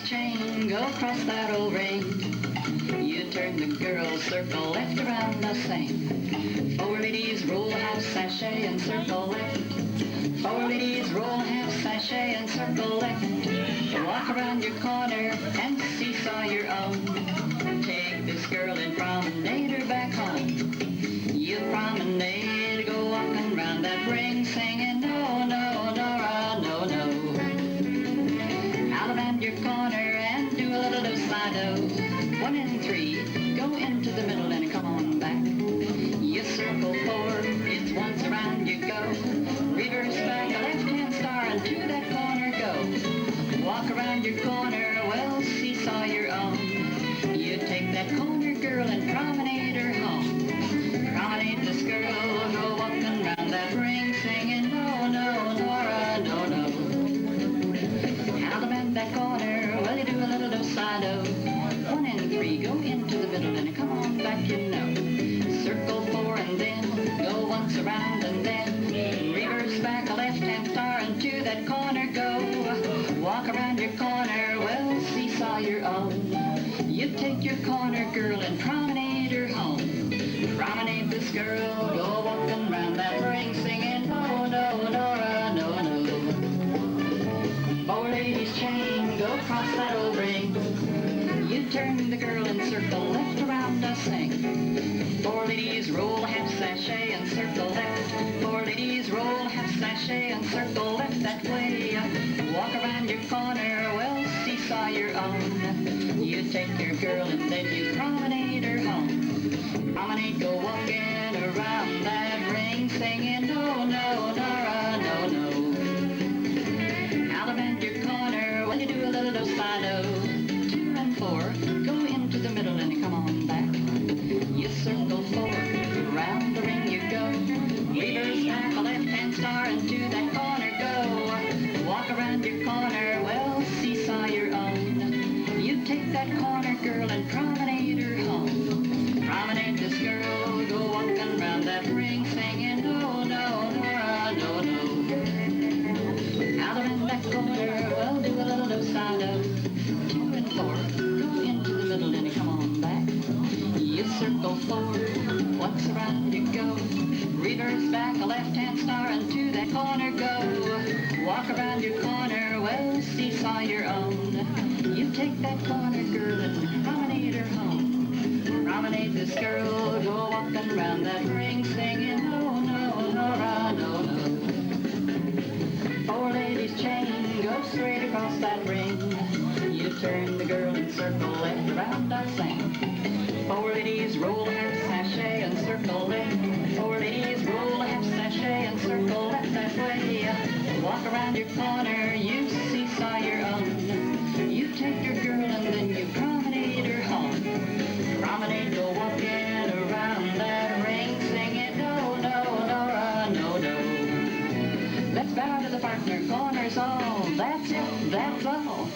chain, go across that old ring. You turn the girl, circle left around the same. Four ladies roll half sachet and circle left. Four ladies roll half sachet and circle left. Walk around your corner and seesaw your own. Take this girl and promenade her back home. You promenade, go walking round that ring, singing no, no, Nora, no, no. Out around your corner and do a little do-side-do. 1 and 3, go into the middle and come on back. You circle 4, it's once around you go. Reverse back, a left-hand star, and to that corner go. Walk around your corner, well, seesaw your own. You take that corner girl and promenade her home. Promenade this girl, go walking round that ring, singing no, no, Nora, no, no. Out around that corner, well, you do a little do-side-do. 1 and 3, go into the middle and come on back, you know. Circle 4 and then go once around and then reverse back, a left-hand star, and to that corner go. Walk around your corner, well, seesaw your own. You take your corner girl and promenade her home. Promenade this girl, go walking round that ring, singing no, no, Nora, no, no. Four ladies chain, go across that old ring. You turn the girl and circle left around us sing. Four ladies roll half sachet and circle left. Four ladies roll half sachet and circle left that way. Walk around your corner, well, seesaw your own. You take your girl and then you promenade her home. Promenade, go walking around that ring, singing no, no, Nora, no, no. Out around your corner, well, you do a little do-side-do. 2 and 4, go into the middle and come on back. You circle 4, round the ring you go. Reverse back, a left-hand star, and to that corner go. Walk around your corner, well, seesaw your own. You take that corner girl and promenade her home. Promenade this girl, go walking round that ring, singing no, no, Nora, no, no. Out around that corner, well, do a little do-side-do. 2 and 4, go into the middle and come on back. You circle 4, once around you go. Reverse back, a left-hand star, and to that corner go. Walk around your corner, well, seesaw your own. You take that corner girl and promenade her home. Promenade this girl, go walking round that ring, singing no, no, Nora, no, no. Four ladies chain, go straight across that ring. You turn the girl and circle left around that same. Four ladies roll half sachet and circle left. Four ladies roll half sachet and circle left that way. Walk around your corner, you seesaw your own. You take your girl and then you promenade her home. Promenade, go walking around that ring, singing no, no, Nora, no, no. Let's bow to the partner, corners all. That's it, that's all.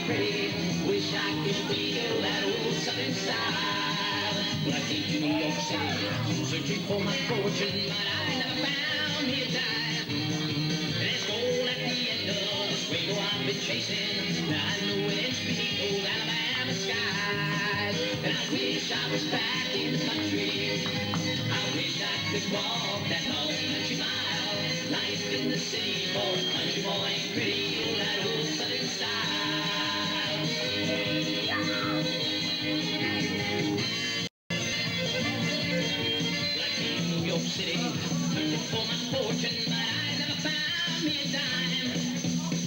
pretty. Wish I could feel that old Southern style. Well, I came to New York City, searching for my fortune, but I never found me a dime. There's gold at the end of this rainbow I've been chasing. Now I know it's beneath those Alabama skies. And I wish I was back in the country. I wish I could walk that long country mile. Life in the city for a country boy ain't pretty. Oh, that old Southern style. Like in New York City, looking for my fortune, but I never found me a dime.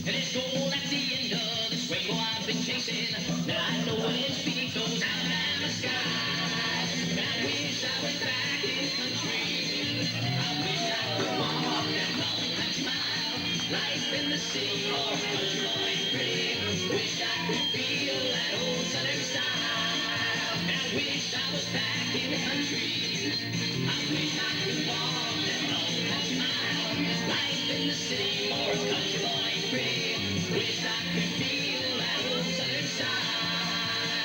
And it's gold at the end of this rainbow I've been chasing. Now I know it's beneath those Alabama skies. And I wish I was back in the country. I wish I could walk that long country mile. Life in the city or a country boy ain't pretty. Wish I could feel that old Southern style. And I wish I was back in the country. I wish I could walk that long country mile. Life in the city or a country boy ain't pretty. Wish I could feel that old Southern style.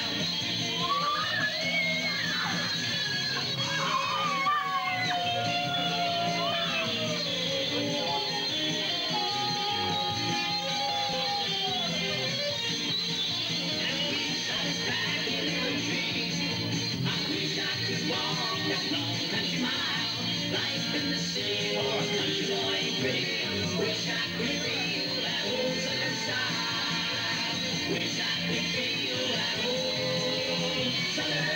Life in the city or a country boy ain't pretty. Wish I could feel that old Southern style. Wish I could feel that old Southern.